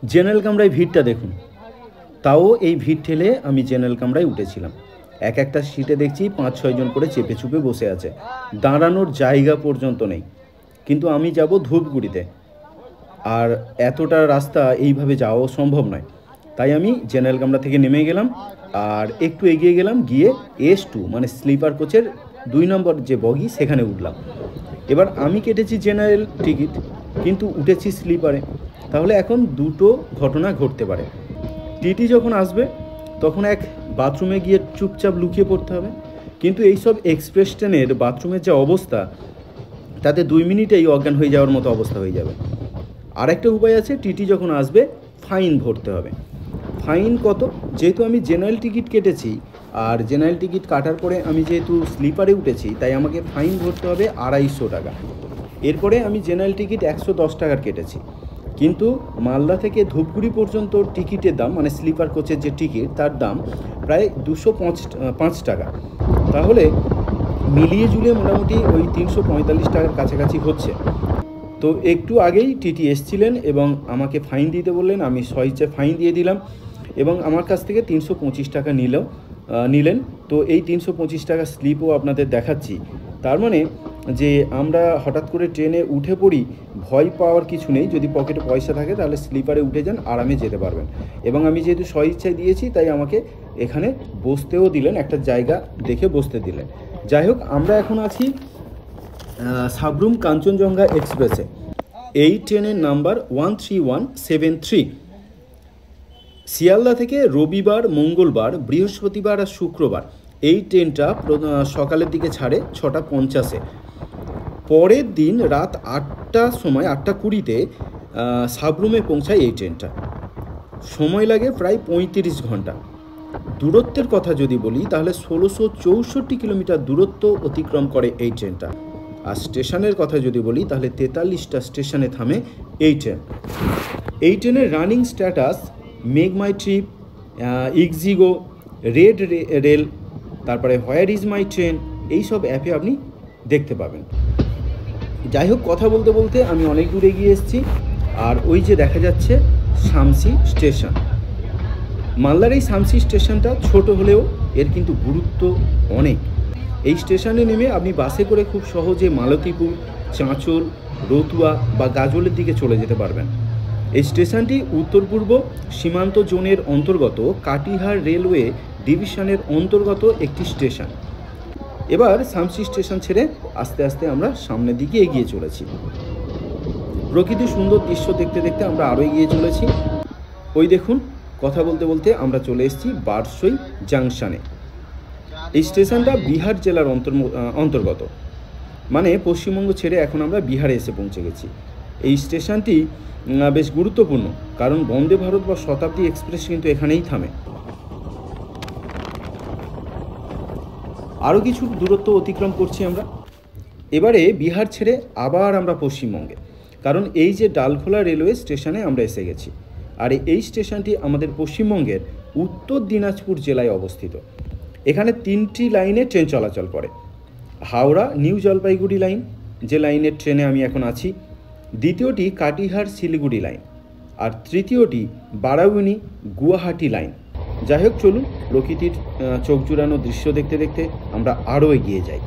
General কামরায় ভিড়টা দেখুন, তাও এই ভিড় ঠেলে আমি জেনারেল কামরায় উঠেছিলাম। এক একটা সিটে দেখছি 5-6 জন করে চেপে চুপে বসে আছে, দাঁড়ানোর জায়গা পর্যন্ত নেই। কিন্তু আমি যাব ধূপগুড়িতে, আর এতটা রাস্তা এইভাবে যাওয়াও সম্ভব নয়। তাই আমি জেনারেল কামরা থেকে নেমে গেলাম আর একটু এগিয়ে গেলাম, গিয়ে S2 মানে স্লিপার কোচের 2 নম্বর যে বগি সেখানে উঠলাম। এবার আমি কেটেছি জেনারেল টিকিট, কিন্তু উঠেছি স্লিপারে। তাহলে এখন দুটো ঘটনা ঘটতে পারে। টিটি যখন আসবে তখন এক বাথরুমে গিয়ে চুপচাপ লুকিয়ে পড়তে হবে, কিন্তু এইসব এক্সপ্রেস ট্রেনের বাথরুমের যে অবস্থা, তাতে 2 মিনিটেই অজ্ঞান হয়ে যাওয়ার মতো অবস্থা হয়ে যাবে। আরেকটা উপায় আছে, টিটি যখন আসবে ফাইন ভরতে হবে। ফাইন কত? যেহেতু আমি জেনারেল টিকিট কেটেছি, আর জেনারেল টিকিট কাটার পরে আমি যেহেতু স্লিপারে উঠেছি, তাই আমাকে ফাইন ভরতে হবে 250 টাকা। এরপরে আমি জেনারেল টিকিট 110 টাকার কেটেছি, কিন্তু মালদা থেকে ধূপগুড়ি পর্যন্ত টিকিটের দাম মানে স্লিপার কোচের যে টিকিট তার দাম প্রায় 205 টাকা। তাহলে মিলিয়ে জুলিয়ে মোটামুটি ওই 345 টাকার কাছাকাছি হচ্ছে। তো একটু আগেই টিটি এসছিলেন এবং আমাকে ফাইন দিতে বললেন, আমি স্বইচ্ছায় ফাইন দিয়ে দিলাম এবং আমার কাছ থেকে 325 টাকা নিলেন। তো এই 325 টাকা স্লিপও আপনাদের দেখাচ্ছি। তার মানে যে আমরা হঠাৎ করে ট্রেনে উঠে পড়ি, ভয় পাওয়ার কিছু নেই। যদি পকেটে পয়সা থাকে তাহলে স্লিপারে উঠে যান, আরামে যেতে পারবেন। এবং আমি যেহেতু স্বইচ্ছায় দিয়েছি, তাই আমাকে এখানে বসতেও দিলেন, একটা জায়গা দেখে বসতে দিলেন। যাই হোক, আমরা এখন আছি সাবরুম কাঞ্চনজঙ্ঘা এক্সপ্রেসে। এই ট্রেনের নাম্বার 13173। শিয়ালদা থেকে রবিবার, মঙ্গলবার, বৃহস্পতিবার আর শুক্রবার এই ট্রেনটা সকালের দিকে ছাড়ে 6:50-এ। পরের দিন রাত 8টার সময় 8:20-তে সাবরুমে পৌঁছায় এই ট্রেনটা। সময় লাগে প্রায় 35 ঘন্টা। দূরত্বের কথা যদি বলি তাহলে 1664 কিলোমিটার দূরত্ব অতিক্রম করে এই ট্রেনটা। আর স্টেশনের কথা যদি বলি তাহলে 43টা স্টেশনে থামে এই ট্রেন। এই ট্রেনের রানিং স্ট্যাটাস মেক মাই ট্রিপ, ইক্সিগো, রেড রেল, তারপরে হোয়ার ইজ মাই ট্রেন, এইসব অ্যাপে আপনি দেখতে পাবেন। যাই হোক, কথা বলতে বলতে আমি অনেক দূরে গিয়ে এসেছি, আর ওই যে দেখা যাচ্ছে শামসি স্টেশন। মালদার এই শামসি স্টেশনটা ছোট হলেও এর কিন্তু গুরুত্ব অনেক। এই স্টেশনে নেমে আপনি বাসে করে খুব সহজে মালতীপুর, চাঁচল, রতুয়া বা গাজলের দিকে চলে যেতে পারবেন। এই স্টেশনটি উত্তর পূর্ব সীমান্ত জোনের অন্তর্গত কাটিহার রেলওয়ে ডিভিশনের অন্তর্গত একটি স্টেশন। এবার শামসি স্টেশন ছেড়ে আস্তে আস্তে আমরা সামনের দিকে এগিয়ে চলেছি। প্রকৃতির সুন্দর দৃশ্য দেখতে দেখতে আমরা আরও এগিয়ে চলেছি। ওই দেখুন, কথা বলতে বলতে আমরা চলে এসেছি বারসই জাংশনে। এই স্টেশনটা বিহার জেলার অন্তর্গত, মানে পশ্চিমবঙ্গ ছেড়ে এখন আমরা বিহারে এসে পৌঁছে গেছি। এই স্টেশনটি বেশ গুরুত্বপূর্ণ, কারণ বন্দে ভারত বা শতাব্দী এক্সপ্রেস কিন্তু এখানেই থামে। আরও কিছু দূরত্ব অতিক্রম করছি আমরা। এবারে বিহার ছেড়ে আবার আমরা পশ্চিমবঙ্গে, কারণ এই যে ডালখোলা রেলওয়ে স্টেশনে আমরা এসে গেছি। আর এই স্টেশনটি আমাদের পশ্চিমবঙ্গের উত্তর দিনাজপুর জেলায় অবস্থিত। এখানে 3টি লাইনে ট্রেন চলাচল করে। হাওড়া নিউ জলপাইগুড়ি লাইন, যে লাইনের ট্রেনে আমি এখন আছি। দ্বিতীয়টি কাটিহার শিলিগুড়ি লাইন, আর তৃতীয়টি বারাউনি গুয়াহাটি লাইন। যাই হোক, চলুন প্রকৃতির চোখ জুড়ানো দৃশ্য দেখতে দেখতে আমরা আরও এগিয়ে যাই।